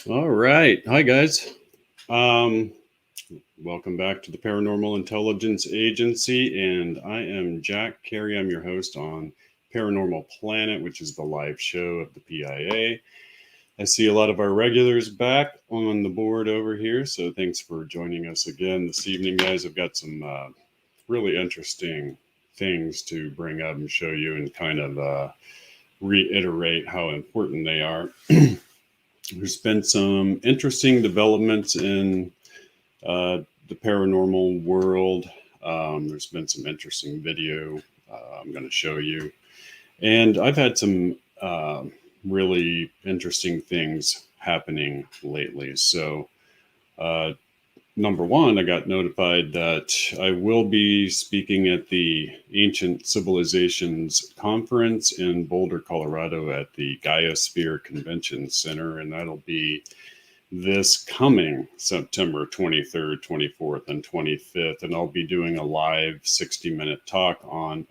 All right. Hi, guys. Um, Welcome back to the Paranormal Intelligence Agency. And I am Jack Carey. I'm your host on Paranormal Planet, which is the live show of the PIA. I see a lot of our regulars back on the board over here. So thanks for joining us again this evening, guys. I've got some really interesting things to bring up and show you and kind of reiterate how important they are. There's been some interesting developments in the paranormal world. There's been some interesting video I'm going to show you. And I've had some really interesting things happening lately. So, uh, number one, I got notified that I will be speaking at the Ancient Civilizations Conference in Boulder, Colorado at the Gaia Convention Center. And that'll be this coming September 23rd, 24th, and 25th. And I'll be doing a live 60-minute talk on,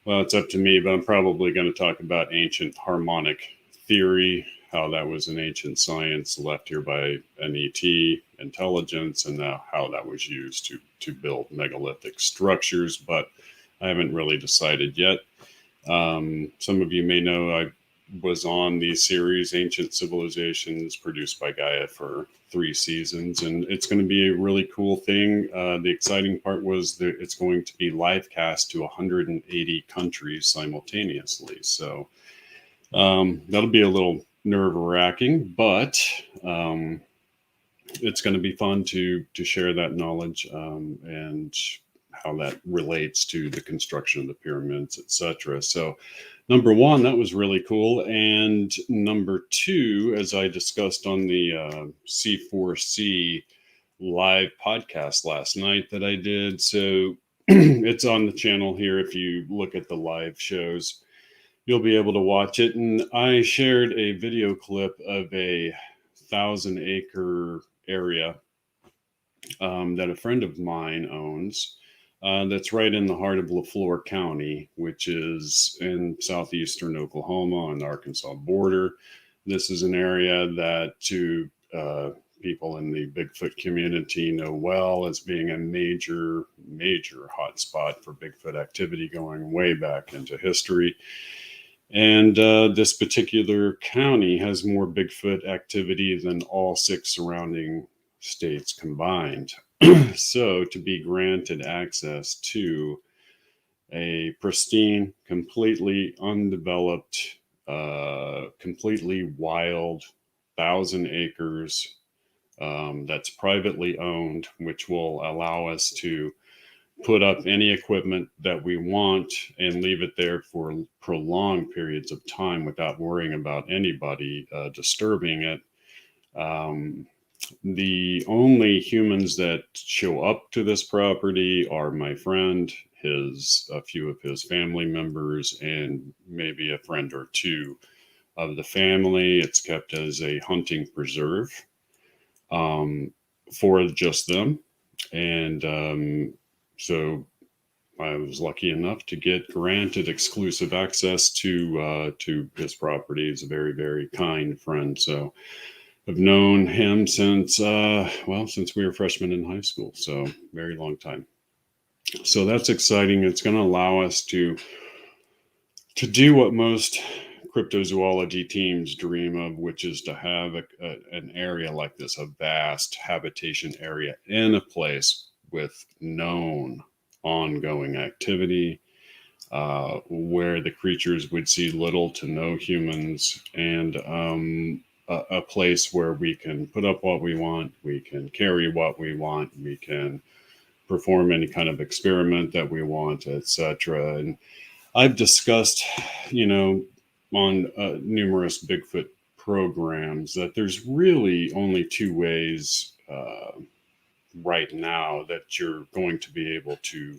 well, it's up to me, but I'm probably going to talk about ancient harmonic theory, how that was an ancient science left here by an ET intelligence, and how that was used to build megalithic structures. But I haven't really decided yet. Some of you may know I was on the series Ancient Civilizations produced by Gaia for 3 seasons, and it's going to be a really cool thing. The exciting part was that it's going to be live cast to 180 countries simultaneously. So that'll be a little nerve wracking, but it's going to be fun to share that knowledge and how that relates to the construction of the pyramids, etc. So number one, that was really cool. And number two, as I discussed on the C4C live podcast last night that I did. So it's on the channel here. If you look at the live shows, you'll be able to watch it. And I shared a video clip of a 1,000-acre area that a friend of mine owns. That's right in the heart of LaFleur County, which is in southeastern Oklahoma on the Arkansas border. This is an area that to people in the Bigfoot community know well as being a major hotspot for Bigfoot activity going way back into history. And this particular county has more Bigfoot activity than all 6 surrounding states combined. So to be granted access to a pristine, completely undeveloped, completely wild 1,000 acres that's privately owned, which will allow us to put up any equipment that we want and leave it there for prolonged periods of time without worrying about anybody disturbing it. The only humans that show up to this property are my friend, a few of his family members, and maybe a friend or two of the family. It's kept as a hunting preserve for just them. And so I was lucky enough to get granted exclusive access to his property. He's a very, very kind friend. So I've known him since since we were freshmen in high school. So very long time. So that's exciting. It's going to allow us to do what most cryptozoology teams dream of, which is to have an area like this, a vast habitation area in a place with known ongoing activity, where the creatures would see little to no humans, and a place where we can put up what we want, we can carry what we want, we can perform any kind of experiment that we want, etc. And I've discussed, on numerous Bigfoot programs that there's really only 2 ways right now that you're going to be able to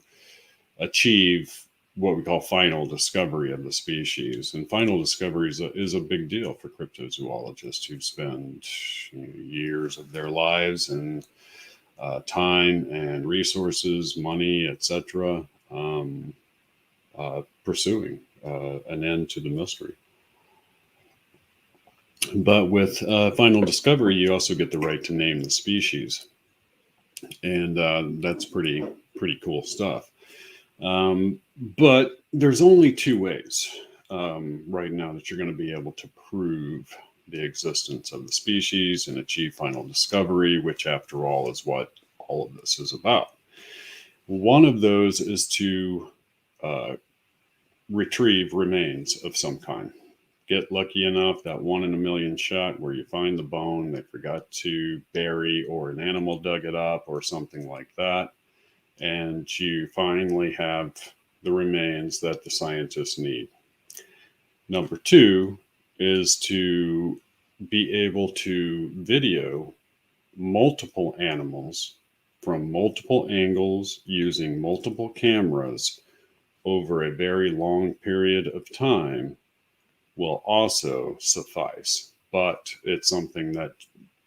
achieve what we call final discovery of the species. And final discovery is a big deal for cryptozoologists who spend years of their lives and time and resources, money, etc., pursuing an end to the mystery. But with final discovery, you also get the right to name the species, and that's pretty cool stuff. But there's only two ways right now that you're going to be able to prove the existence of the species and achieve final discovery, which, after all, is what all of this is about. One of those is to uh, retrieve remains of some kind. Get lucky enough, that 1 in a million shot where you find the bone they forgot to bury, or an animal dug it up, or something like that, and you finally have the remains that the scientists need. Number two is to be able to video multiple animals from multiple angles using multiple cameras over a very long period of time will also suffice. But it's something that,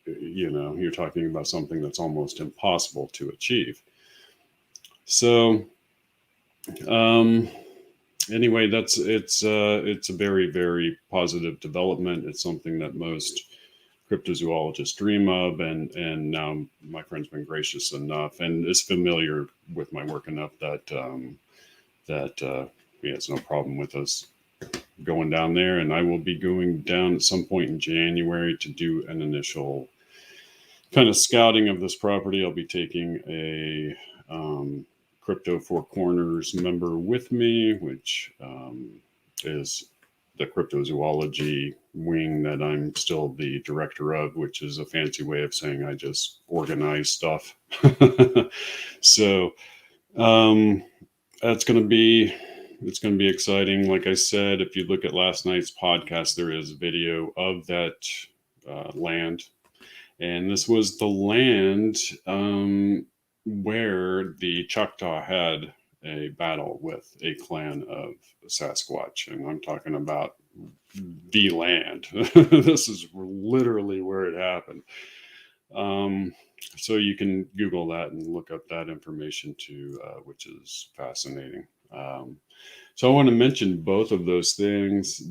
you're talking about something that's almost impossible to achieve. So, anyway, it's a very, very positive development. It's something that most cryptozoologists dream of, and now my friend's been gracious enough and is familiar with my work enough that he has no problem with us going down there. And I will be going down at some point in January to do an initial kind of scouting of this property. I'll be taking a Crypto Four Corners member with me, which is the cryptozoology wing that I'm still the director of, which is a fancy way of saying I just organize stuff. So it's going to be exciting. Like I said, if you look at last night's podcast, there is a video of that land, and this was the land where the Choctaw had a battle with a clan of Sasquatch, and I'm talking about the land. This is literally where it happened. So you can Google that and look up that information too, which is fascinating. So I want to mention both of those things.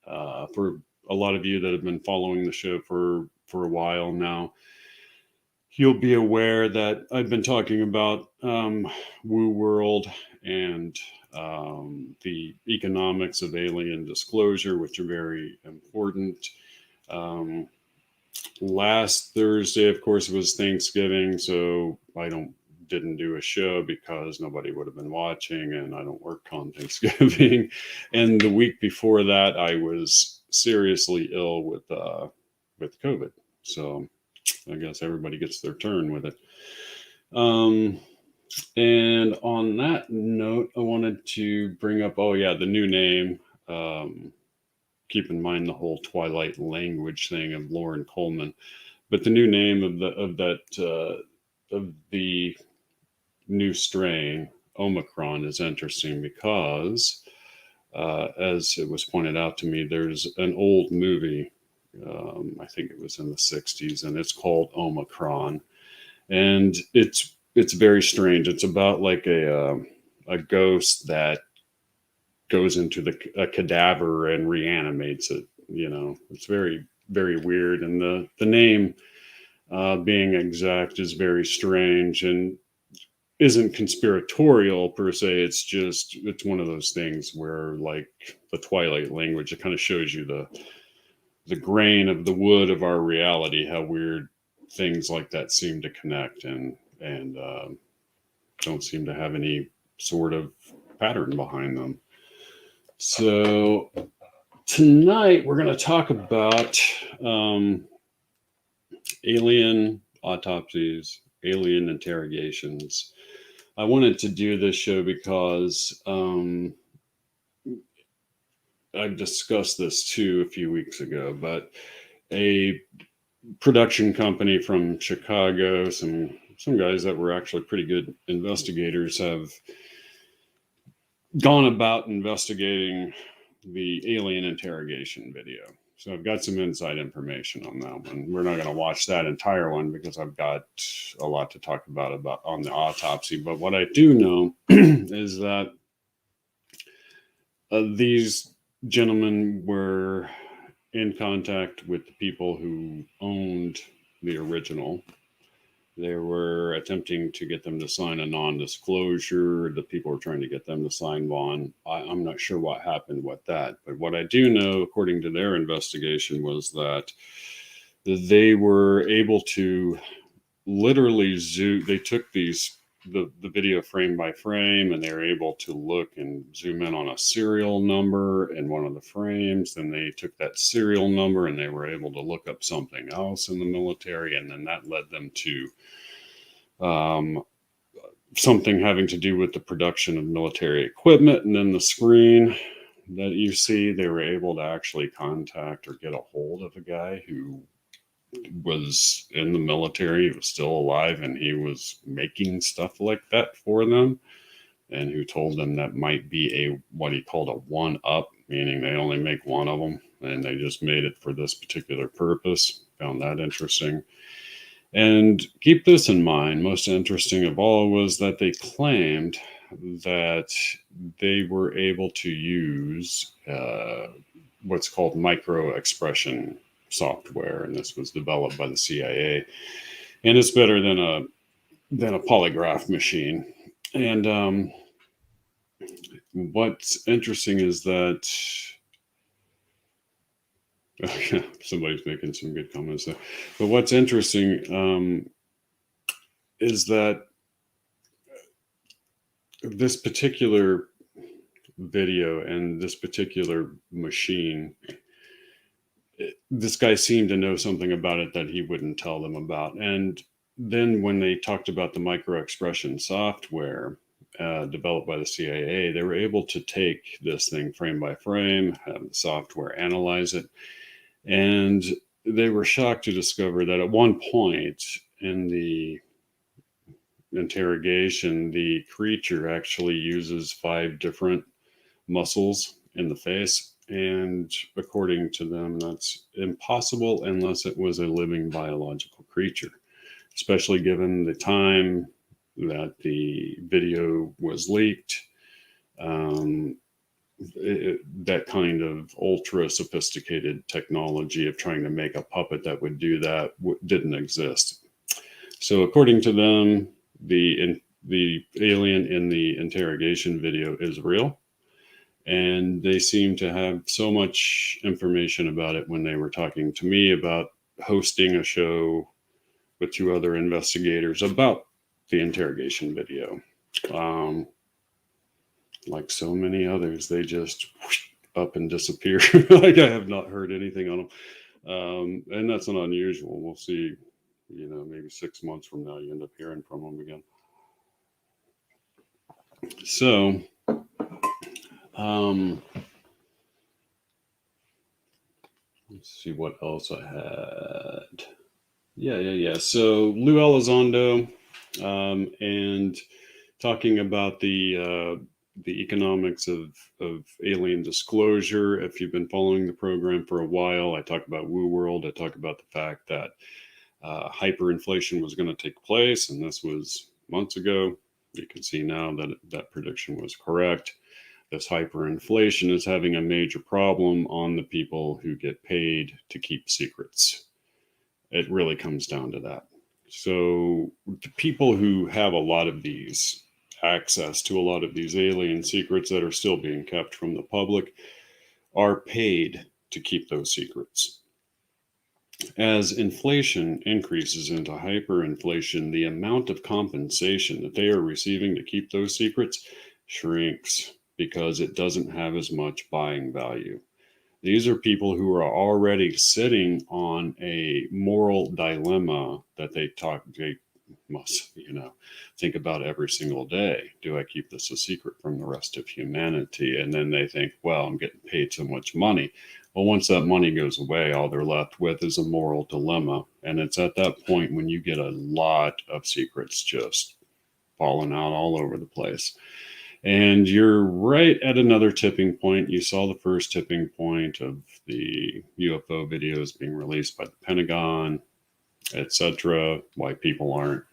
For a lot of you that have been following the show for a while now, you'll be aware that I've been talking about Woo World and the economics of alien disclosure, which are very important. Last Thursday, of course, was Thanksgiving, so I didn't do a show because nobody would have been watching, and I don't work on Thanksgiving. And the week before that, I was seriously ill with COVID. So I guess everybody gets their turn with it. And on that note, I wanted to bring up, the new name. Keep in mind the whole Twilight language thing of Lauren Coleman, but the new name of the new strain, Omicron, is interesting because, as it was pointed out to me, there's an old movie. I think it was in the 60s, and it's called Omicron, and it's very strange. It's about like a ghost that goes into a cadaver and reanimates it. It's very, very weird, and the name being exact is very strange and isn't conspiratorial per se. It's one of those things where, like the Twilight language, it kind of shows you the grain of the wood of our reality, how weird things like that seem to connect and don't seem to have any sort of pattern behind them. So tonight we're going to talk about alien autopsies, alien interrogations. I wanted to do this show because I discussed this too a few weeks ago, but a production company from Chicago, some guys that were actually pretty good investigators, have gone about investigating the alien interrogation video. So I've got some inside information on that one. We're not going to watch that entire one because I've got a lot to talk about on the autopsy. But what I do know is that these gentlemen were in contact with the people who owned the original. They were attempting to get them to sign a non-disclosure. The people were trying to get them to sign one. I'm not sure what happened with that, but what I do know, according to their investigation, was that they were able to literally zoom. They took the video frame by frame, and they were able to look and zoom in on a serial number in one of the frames. Then they took that serial number and they were able to look up something else in the military, and then that led them to something having to do with the production of military equipment. And then the screen that you see, they were able to actually contact or get a hold of a guy who was in the military, he was still alive, and he was making stuff like that for them, and who told them that might be a what he called a one-up, meaning they only make one of them and they just made it for this particular purpose. Found that interesting. And keep this in mind, most interesting of all was that they claimed that they were able to use what's called micro expression software, and this was developed by the CIA, and it's better than a polygraph machine. And what's interesting is that somebody's making some good comments there. But what's interesting is that this particular video and this particular machine, this guy seemed to know something about it that he wouldn't tell them about. And then when they talked about the micro expression software developed by the CIA, they were able to take this thing frame by frame, have the software analyze it. And they were shocked to discover that at one point in the interrogation, the creature actually uses 5 different muscles in the face. And according to them, that's impossible unless it was a living biological creature, especially given the time that the video was leaked. That kind of ultra sophisticated technology of trying to make a puppet that would do that didn't exist. So according to them, the alien in the interrogation video is real. And they seem to have so much information about it when they were talking to me about hosting a show with 2 other investigators about the interrogation video. Like so many others, they just up and disappear. Like I have not heard anything on them. And that's not unusual. We'll see, maybe 6 months from now, you end up hearing from them again. So, let's see what else I had. Yeah. So Lou Elizondo, and talking about the economics of alien disclosure. If you've been following the program for a while, I talk about Woo World. I talk about the fact that hyperinflation was going to take place, and this was months ago. You can see now that that prediction was correct. This hyperinflation is having a major problem on the people who get paid to keep secrets. It really comes down to that. So the people who have a lot of these access to a lot of these alien secrets that are still being kept from the public are paid to keep those secrets. As inflation increases into hyperinflation, the amount of compensation that they are receiving to keep those secrets shrinks because it doesn't have as much buying value. These are people who are already sitting on a moral dilemma that they must, think about every single day. Do I keep this a secret from the rest of humanity? And then they think, well, I'm getting paid so much money. Well, once that money goes away, all they're left with is a moral dilemma. And it's at that point when you get a lot of secrets just falling out all over the place. And you're right at another tipping point. You saw the first tipping point of the UFO videos being released by the Pentagon, etc. Why people aren't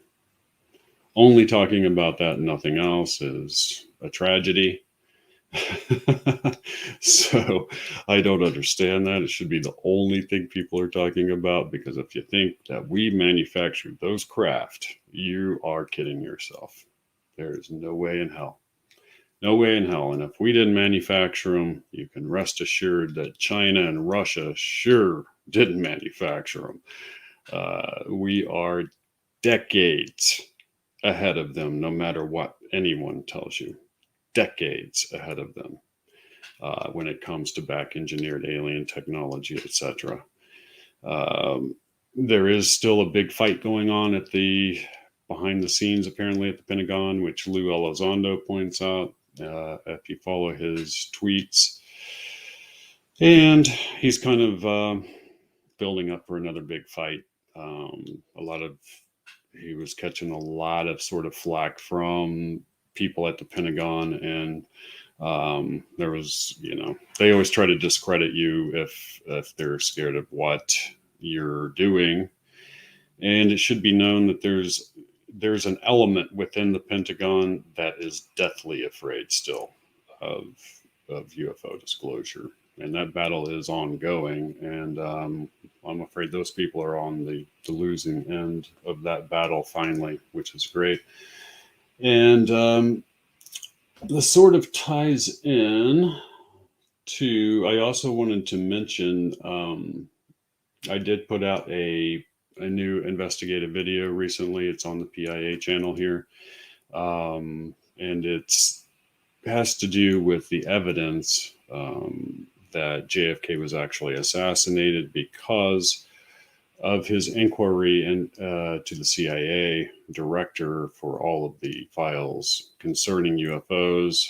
only talking about that and nothing else is a tragedy. So I don't understand that. It should be the only thing people are talking about, because if you think that we manufactured those craft, you are kidding yourself. There is no way in hell. No way in hell. And if we didn't manufacture them, you can rest assured that China and Russia sure didn't manufacture them. We are decades ahead of them, no matter what anyone tells you. Decades ahead of them when it comes to back engineered alien technology, etc. There is still a big fight going on at the behind the scenes, apparently, at the Pentagon, which Lou Elizondo points out if you follow his tweets. And he's kind of building up for another big fight. He was catching a lot of sort of flack from people at the Pentagon, and there was, they always try to discredit you if they're scared of what you're doing. And it should be known that there's an element within the Pentagon that is deathly afraid still of UFO disclosure. And that battle is ongoing. And I'm afraid those people are on the losing end of that battle finally, which is great. And this sort of ties in to, I also wanted to mention, I did put out a new investigative video recently. It's on the PIA channel here. And it has to do with the evidence that JFK was actually assassinated because of his inquiry to the CIA director for all of the files concerning UFOs,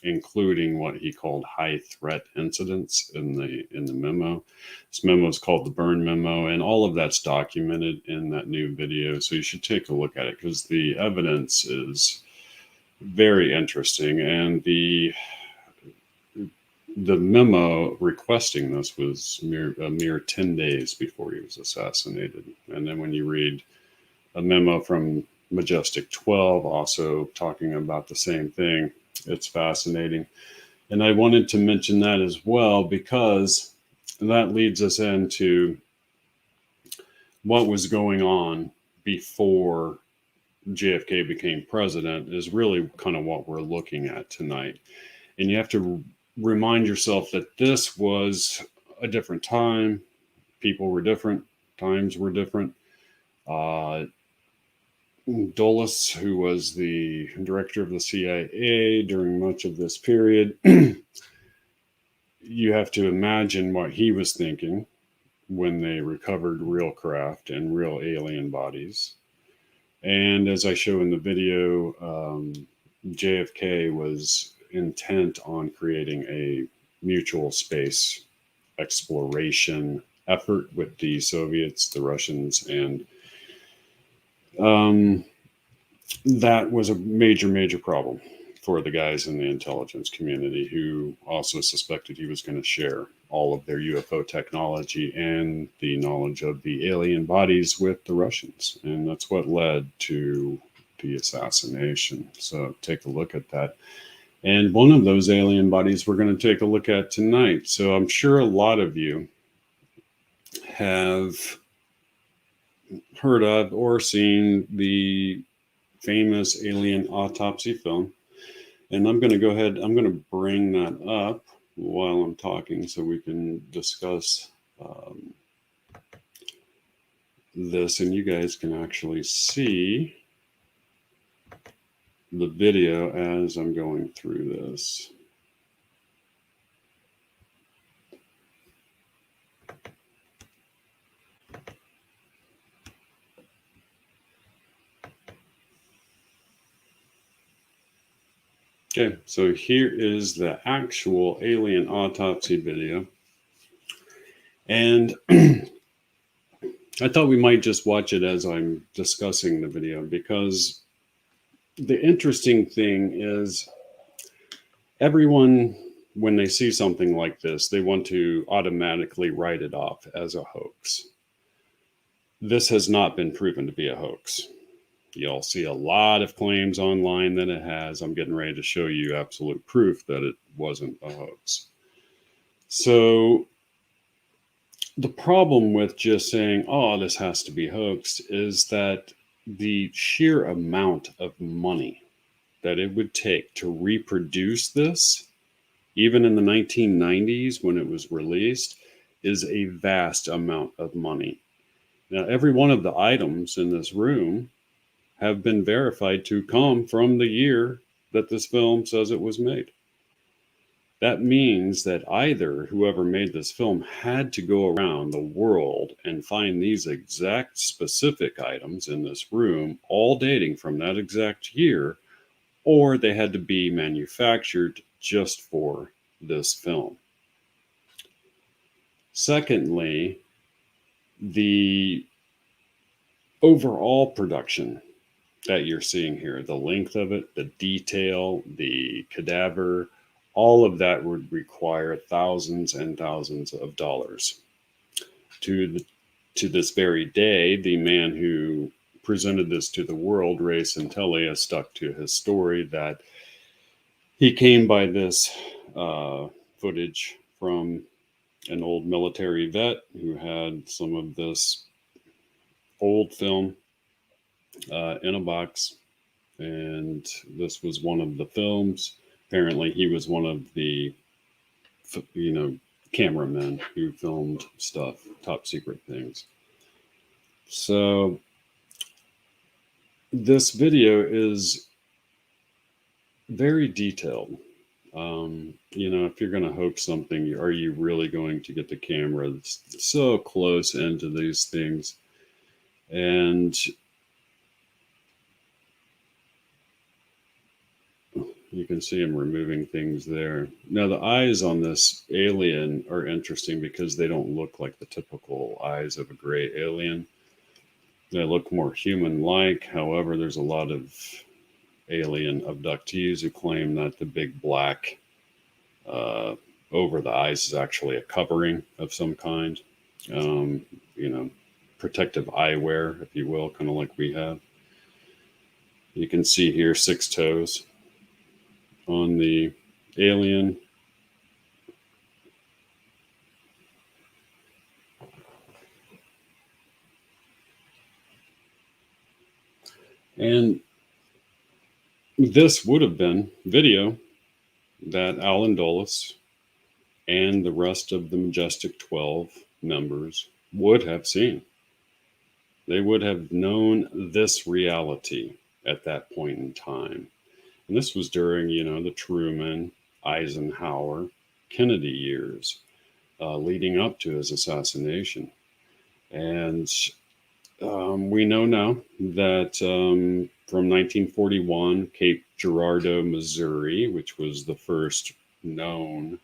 including what he called high threat incidents in the memo. This memo is called the Burn Memo, and all of that's documented in that new video. So you should take a look at it, because the evidence is very interesting. And the memo requesting this was a mere 10 days before he was assassinated. And then when you read a memo from Majestic 12 also talking about the same thing, it's fascinating. And I wanted to mention that as well, because that leads us into what was going on before JFK became president, is really kind of what we're looking at tonight. And you have to remind yourself that this was a different time. People were different. Times were different. Dulles, who was the director of the CIA during much of this period, you have to imagine what he was thinking when they recovered real craft and real alien bodies. And as I show in the video, JFK was intent on creating a mutual space exploration effort with the Soviets, the Russians, and that was a major problem for the guys in the intelligence community, who also suspected he was going to share all of their UFO technology and the knowledge of the alien bodies with the Russians. And that's what led to the assassination. So take a look at that. And one of those alien bodies we're going to take a look at tonight. So I'm sure a lot of you have heard of or seen the famous Alien Autopsy film. And I'm going to go ahead, I'm going to bring that up while I'm talking so we can discuss this, and you guys can actually see the video as I'm going through this. Okay, so here is the actual Alien Autopsy video. And I thought we might just watch it as I'm discussing the video, because the interesting thing is everyone, when they see something like this, they want to automatically write it off as a hoax. This has not been proven to be a hoax. You'll see a lot of claims online that it has. I'm getting ready to show you absolute proof that it wasn't a hoax. So the problem with just saying, oh, this has to be hoaxed, is that the sheer amount of money that it would take to reproduce this, even in the 1990s when it was released, is a vast amount of money. Now, every one of the items in this room have been verified to come from the year that this film says it was made. That means that either whoever made this film had to go around the world and find these exact specific items in this room, all dating from that exact year, or they had to be manufactured just for this film. Secondly, the overall production that you're seeing here, the length of it, the detail, the cadaver, all of that would require thousands and thousands of dollars. To this very day, the man who presented this to the world, Ray Santelli, has stuck to his story that he came by this footage from an old military vet who had some of this old film in a box, and this was one of the films. Apparently, he was one of the, cameramen who filmed stuff, top secret things. So this video is very detailed. If you're going to hoax something, are you really going to get the camera so close into these things? And you can see him removing things there. Now, the eyes on this alien are interesting because they don't look like the typical eyes of a gray alien. They look more human-like. However, there's a lot of alien abductees who claim that the big black over the eyes is actually a covering of some kind. Protective eyewear, if you will, kind of like we have. You can see here 6 toes on the alien. And this would have been video that Alan Dulles and the rest of the Majestic 12 members would have seen. They would have known this reality at that point in time. And this was during, the Truman, Eisenhower, Kennedy years, leading up to his assassination. And we know now that from 1941, Cape Girardeau, Missouri, which was the first known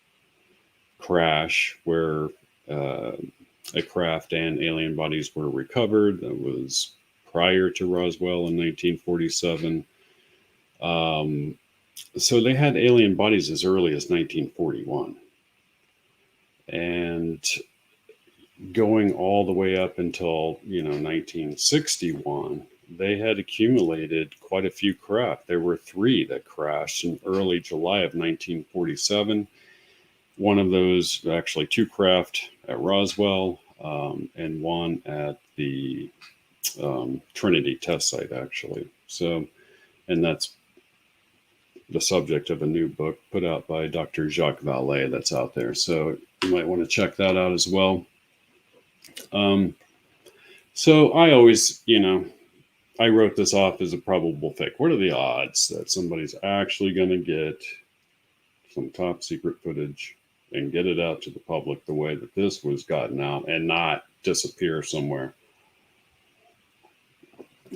crash where a craft and alien bodies were recovered. That was prior to Roswell in 1947. So they had alien bodies as early as 1941. And going all the way up until, 1961, they had accumulated quite a few craft. There were 3 that crashed in early July of 1947. One of those, actually 2 craft at Roswell, and one at the Trinity test site, actually. So, and that's the subject of a new book put out by Dr. Jacques Vallée that's out there. So you might want to check that out as well. So I always, I wrote this off as a probable fake. What are the odds that somebody's actually going to get some top secret footage and get it out to the public the way that this was gotten out and not disappear somewhere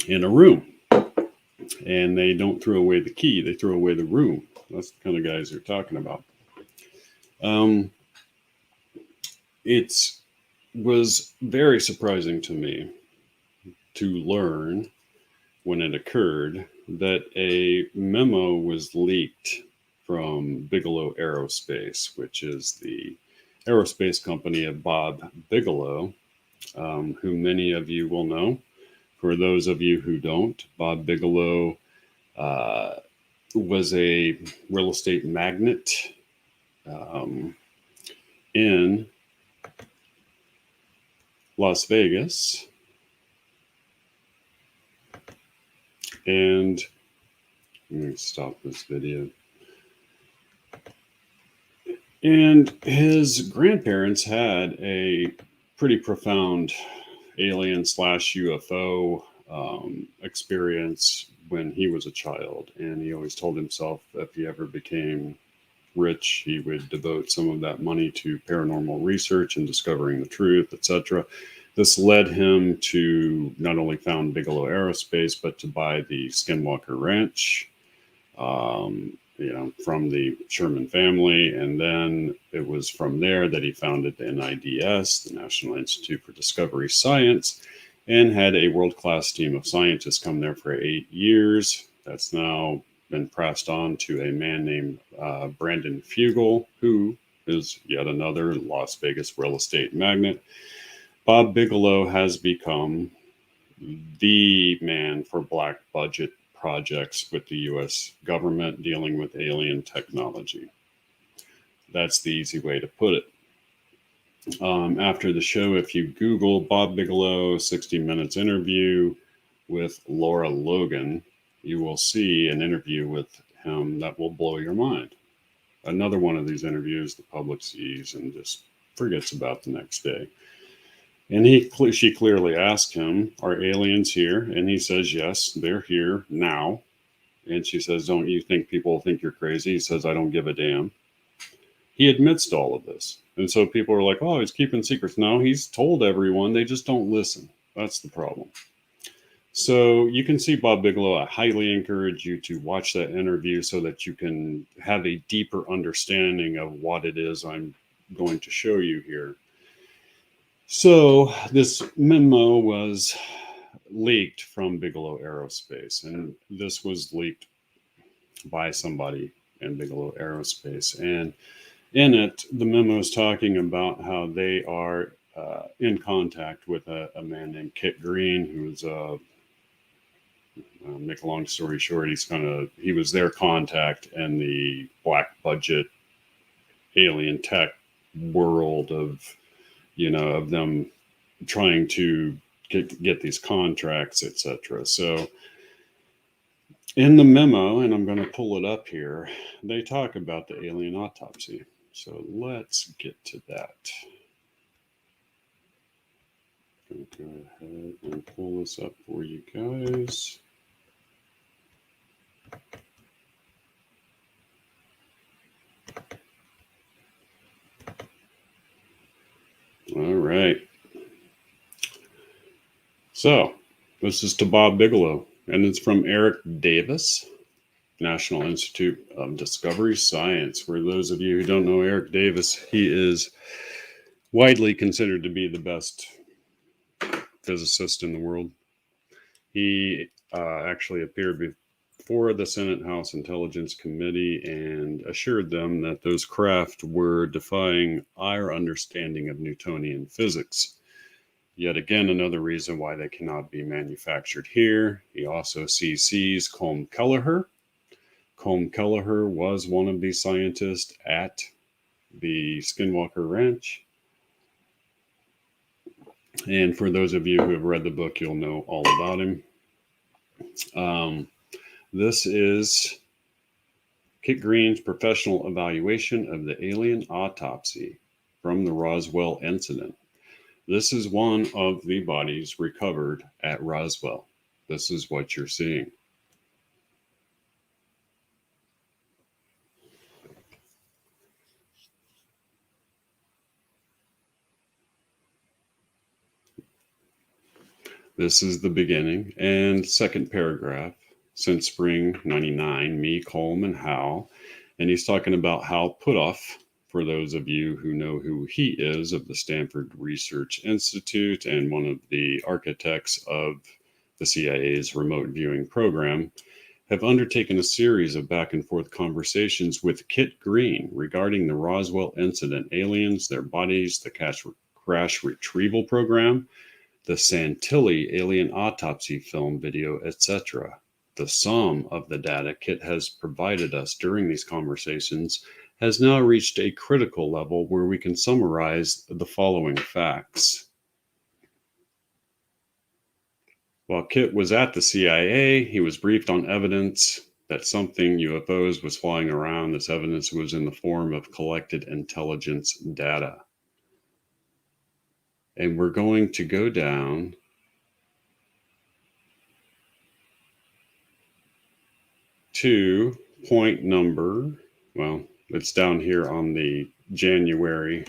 in a room? And they don't throw away the key, they throw away the room. That's the kind of guys they're talking about. It was very surprising to me to learn when it occurred that a memo was leaked from Bigelow Aerospace, which is the aerospace company of Bob Bigelow, who many of you will know For those of you who don't, Bob Bigelow was a real estate magnate in Las Vegas. And let me stop this video. And his grandparents had a pretty profound alien/UFO experience when he was a child. And he always told himself if he ever became rich, he would devote some of that money to paranormal research and discovering the truth, etc. This led him to not only found Bigelow Aerospace, but to buy the Skinwalker Ranch, from the Sherman family. And then it was from there that he founded the NIDS, the National Institute for Discovery Science, and had a world-class team of scientists come there for 8 years. That's now been passed on to a man named Brandon Fugel, who is yet another Las Vegas real estate magnate. Bob Bigelow has become the man for black budget projects with the U.S. government dealing with alien technology. That's the easy way to put it. After the show, if you Google Bob Bigelow 60 Minutes interview with Laura Logan, you will see an interview with him that will blow your mind. Another one of these interviews the public sees and just forgets about the next day. And she clearly asked him, are aliens here? And he says, yes, they're here now. And she says, don't you think people think you're crazy? He says, I don't give a damn. He admits to all of this. And so people are like, oh, he's keeping secrets. No, he's told everyone. They just don't listen. That's the problem. So you can see Bob Bigelow. I highly encourage you to watch that interview so that you can have a deeper understanding of what it is I'm going to show you here. So this memo was leaked from Bigelow Aerospace, and this was leaked by somebody in Bigelow Aerospace. And in it, the memo is talking about how they are in contact with a man named Kit Green, who's make a long story short, he was their contact in the black budget alien tech world of them trying to get these contracts, etc. So in the memo, and I'm going to pull it up here, they talk about the alien autopsy. So let's get to that. I'm going to go ahead and pull this up for you guys. All right. So this is to Bob Bigelow, and it's from Eric Davis, National Institute of Discovery Science. For those of you who don't know Eric Davis, he is widely considered to be the best physicist in the world. He actually appeared before the Senate House Intelligence Committee and assured them that those craft were defying our understanding of Newtonian physics. Yet again, another reason why they cannot be manufactured here. He also CCs Colm Kelleher. Colm Kelleher was one of the scientists at the Skinwalker Ranch. And for those of you who have read the book, you'll know all about him. This is Kit Green's professional evaluation of the alien autopsy from the Roswell incident. This is one of the bodies recovered at Roswell. This is what you're seeing. This is the beginning and second paragraph. Since spring 99, me, Colm, and Hal. And he's talking about Hal Puthoff, for those of you who know who he is, of the Stanford Research Institute and one of the architects of the CIA's remote viewing program, have undertaken a series of back and forth conversations with Kit Green regarding the Roswell incident, aliens, their bodies, the crash retrieval program, the Santilli alien autopsy film video, etc. The sum of the data Kit has provided us during these conversations has now reached a critical level where we can summarize the following facts. While Kit was at the CIA, he was briefed on evidence that something UFOs was flying around. This evidence was in the form of collected intelligence data. And we're going to go down to point number, well, it's down here on the January,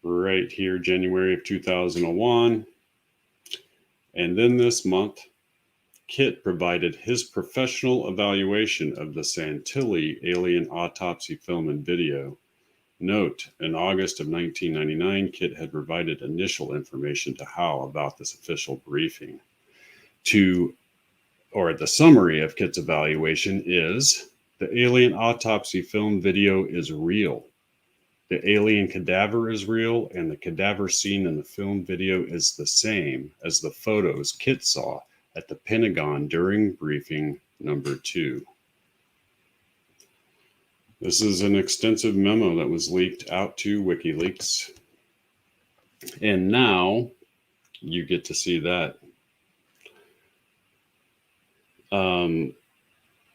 right here, January of 2001. And then this month, Kit provided his professional evaluation of the Santilli alien autopsy film and video. Note, in August of 1999, Kit had provided initial information to Howe about this official briefing. The summary of Kit's evaluation is, the alien autopsy film video is real. The alien cadaver is real, and the cadaver seen in the film video is the same as the photos Kit saw at the Pentagon during briefing number 2. This is an extensive memo that was leaked out to WikiLeaks. And now you get to see that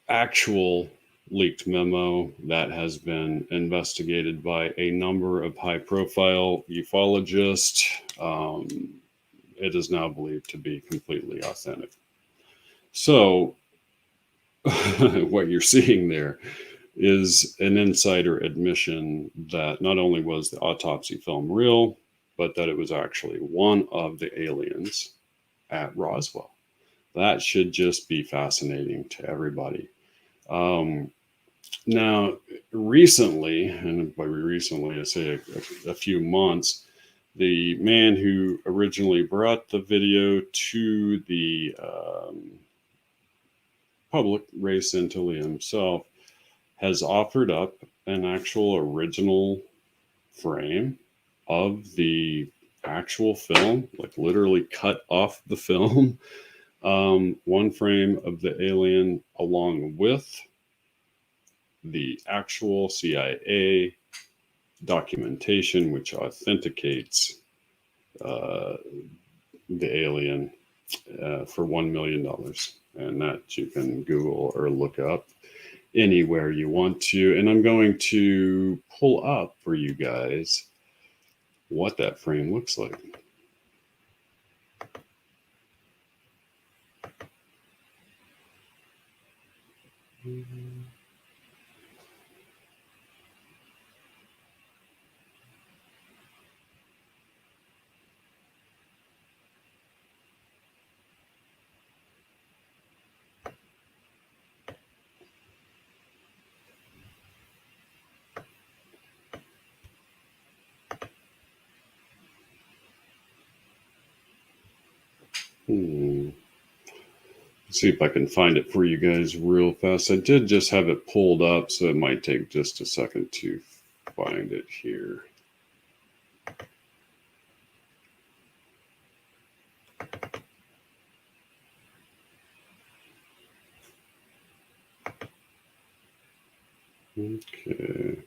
actual leaked memo that has been investigated by a number of high-profile ufologists. It is now believed to be completely authentic. So what you're seeing there is an insider admission that not only was the autopsy film real, but that it was actually one of the aliens at Roswell. That should just be fascinating to everybody. Now, recently, and by recently I say a few months, the man who originally brought the video to the public, Ray Santilli himself, has offered up an actual original frame of the actual film, like literally cut off the film. One frame of the alien along with the actual CIA documentation, which authenticates the alien for $1 million. And that you can Google or look up anywhere you want to. And I'm going to pull up for you guys what that frame looks like. Let's see if I can find it for you guys real fast. I did just have it pulled up, so it might take just a second to find it here. Okay.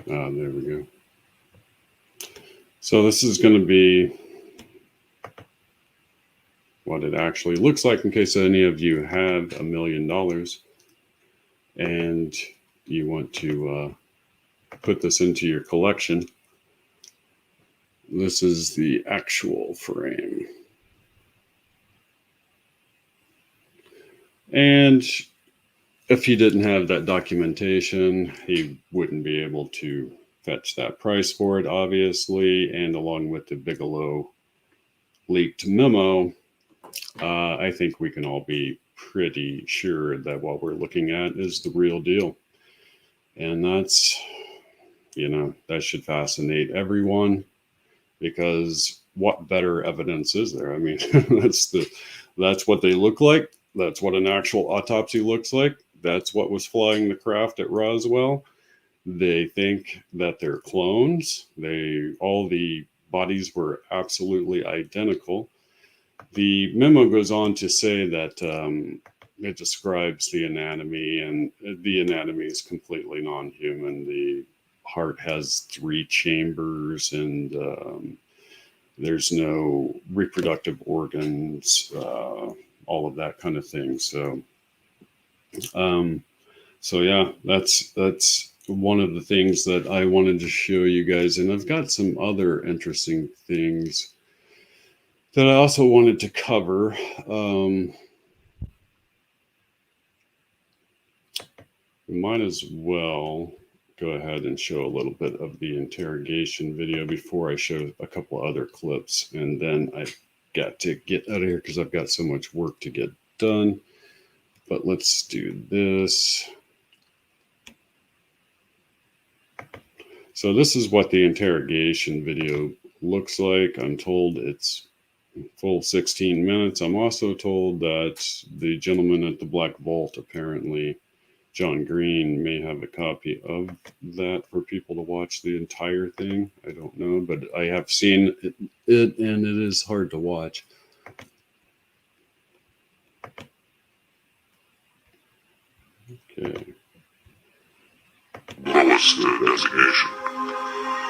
There we go. So this is going to be what it actually looks like in case any of you have $1 million and you want to put this into your collection. This is the actual frame. And if he didn't have that documentation, he wouldn't be able to fetch that price for it, obviously. And along with the Bigelow leaked memo, I think we can all be pretty sure that what we're looking at is the real deal. And that's, that should fascinate everyone, because what better evidence is there? I mean, that's what they look like. That's what an actual autopsy looks like. That's what was flying the craft at Roswell. They think that they're clones. All the bodies were absolutely identical. The memo goes on to say that it describes the anatomy, and the anatomy is completely non-human. The heart has 3 chambers, and there's no reproductive organs, all of that kind of thing. So yeah, that's one of the things that I wanted to show you guys, and I've got some other interesting things that I also wanted to cover. We might as well go ahead and show a little bit of the interrogation video before I show a couple other clips, and then I've got to get out of here because I've got so much work to get done. But let's do this. So this is what the interrogation video looks like. I'm told it's full 16 minutes. I'm also told that the gentleman at the Black Vault, apparently John Green, may have a copy of that for people to watch the entire thing. I don't know, but I have seen it and it is hard to watch. Okay. Lowest designation.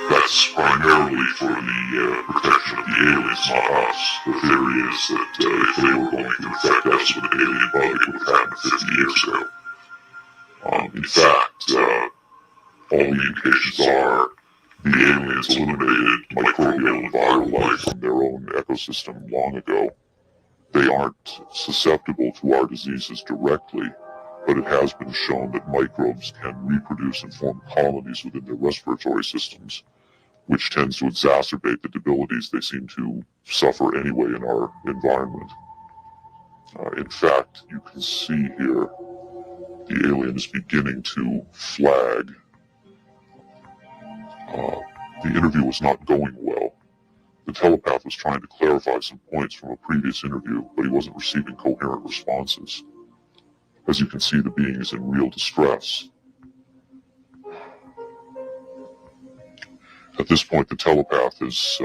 That's primarily for the protection of the aliens, not us. The theory is that if they were going to infect us with an alien bug, it would have happened 50 years ago. In fact, all the indications are the aliens eliminated microbial and viral life from their own ecosystem long ago. They aren't susceptible to our diseases directly, but it has been shown that microbes can reproduce and form colonies within their respiratory systems, which tends to exacerbate the debilities they seem to suffer anyway in our environment. In fact, you can see here the alien is beginning to flag. The interview was not going well. The telepath was trying to clarify some points from a previous interview, but he wasn't receiving coherent responses. As you can see, the being is in real distress. At this point, the telepath is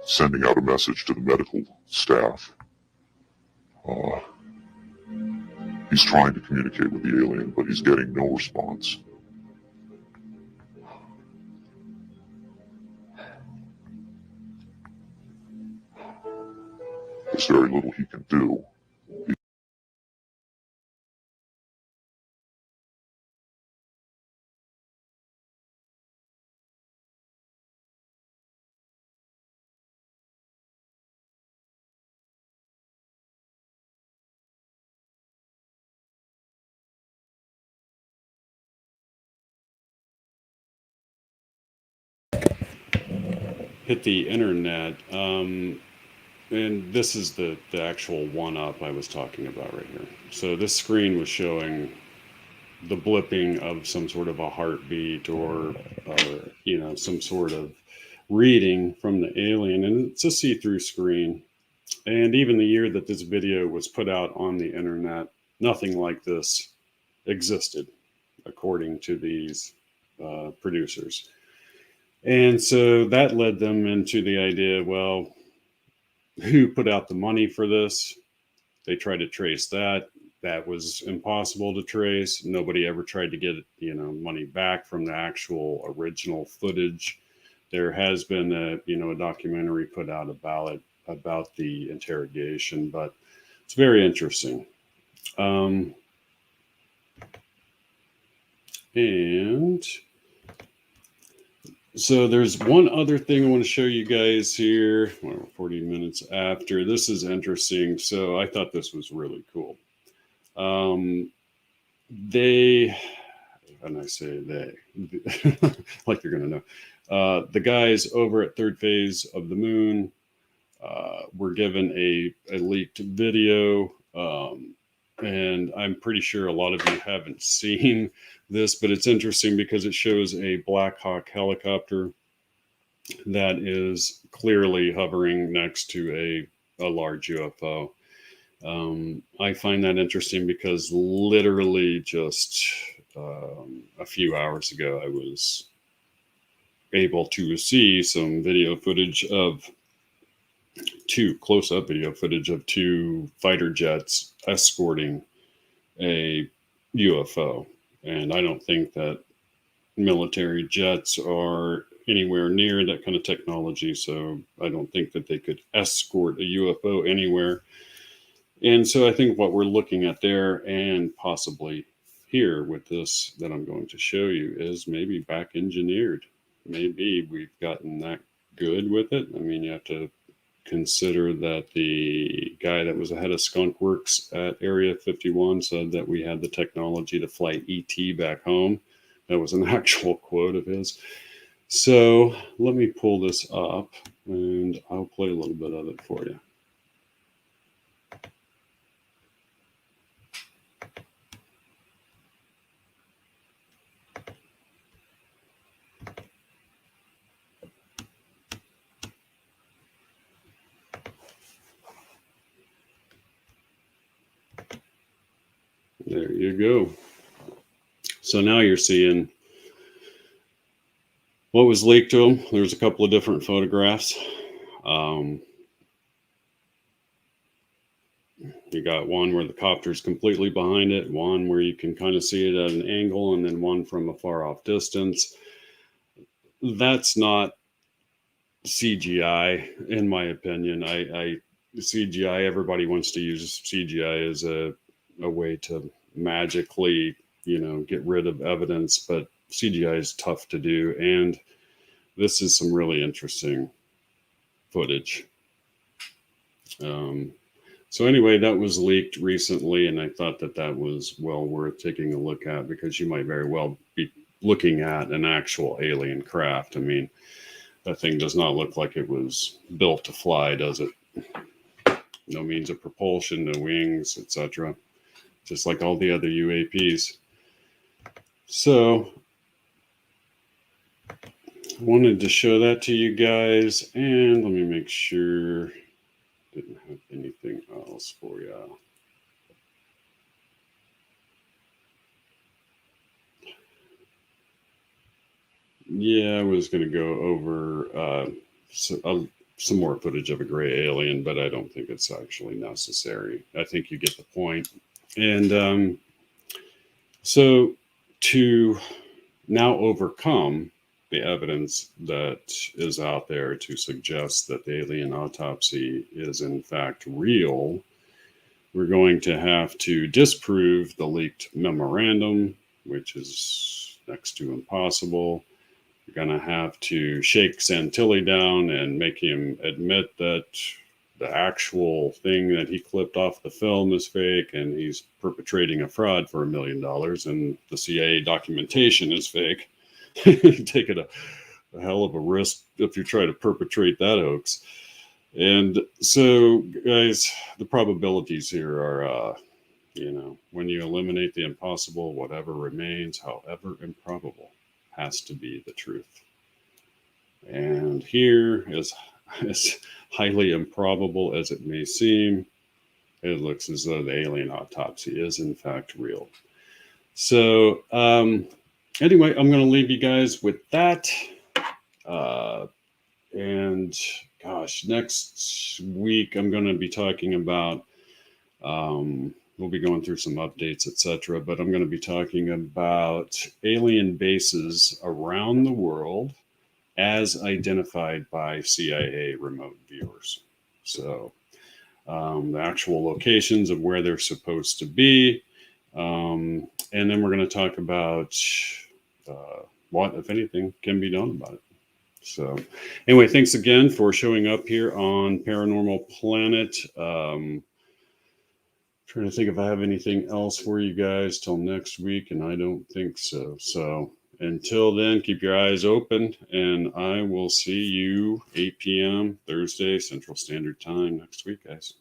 sending out a message to the medical staff. He's trying to communicate with the alien, but he's getting no response. There's very little he can do. Hit the internet. And this is the actual one-up I was talking about right here. So this screen was showing the blipping of some sort of a heartbeat or some sort of reading from the alien, and it's a see-through screen. And even the year that this video was put out on the internet, nothing like this existed, according to these producers. And so that led them into the idea, well, who put out the money for this? They tried to trace that. That was impossible to trace. Nobody ever tried to get money back from the actual original footage. There has been a documentary put out about the interrogation, but it's very interesting. And so there's one other thing I want to show you guys here. Well, 40 minutes after. This is interesting. So I thought this was really cool. And I say they, like you're going to know. The guys over at Third Phase of the Moon were given a leaked video. And I'm pretty sure a lot of you haven't seen this, but it's interesting because it shows a Black Hawk helicopter that is clearly hovering next to a large UFO. I find that interesting because literally just a few hours ago, I was able to see some video footage of close-up video footage of two fighter jets escorting a UFO. And I don't think that military jets are anywhere near that kind of technology, so I don't think that they could escort a UFO anywhere. And so I think what we're looking at there, and possibly here with this that I'm going to show you, is maybe back engineered. Maybe we've gotten that good with it. I mean, you have to consider that the guy that was ahead of Skunk Works at Area 51 said that we had the technology to fly ET back home. That was an actual quote of his. So let me pull this up and I'll play a little bit of it for you. There you go. So now you're seeing what was leaked to them. There's a couple of different photographs. You got one where the copter's completely behind it, one where you can kind of see it at an angle, and then one from a far off distance. That's not CGI, in my opinion. CGI, everybody wants to use CGI as a way to magically, get rid of evidence, but CGI is tough to do, and this is some really interesting footage. So anyway, that was leaked recently, and I thought that was well worth taking a look at, because you might very well be looking at an actual alien craft. I mean, that thing does not look like it was built to fly, does it? No means of propulsion, no wings, etc. Just like all the other UAPs. So I wanted to show that to you guys, and let me make sure didn't have anything else for you. Yeah, I was going to go over some more footage of a gray alien, but I don't think it's actually necessary. I think you get the point. And so to now overcome the evidence that is out there to suggest that the alien autopsy is in fact real, we're going to have to disprove the leaked memorandum, which is next to impossible. You're going to have to shake Santilli down and make him admit that the actual thing that he clipped off the film is fake, and he's perpetrating a fraud for $1 million, and the CIA documentation is fake. You're taking a hell of a risk if you try to perpetrate that hoax. And so, guys, the probabilities here are, when you eliminate the impossible, whatever remains, however improbable, has to be the truth. And here, as highly improbable as it may seem, it looks as though the alien autopsy is in fact real. So, anyway, I'm going to leave you guys with that. And gosh, next week I'm going to be talking about, we'll be going through some updates, etc. But I'm going to be talking about alien bases around the world as identified by CIA remote viewers. So the actual locations of where they're supposed to be. And then we're going to talk about what, if anything, can be done about it. So anyway, thanks again for showing up here on Paranormal Planet. Trying to think if I have anything else for you guys till next week, and I don't think so. So until then, keep your eyes open, and I will see you 8 p.m. Thursday, Central Standard Time next week, guys.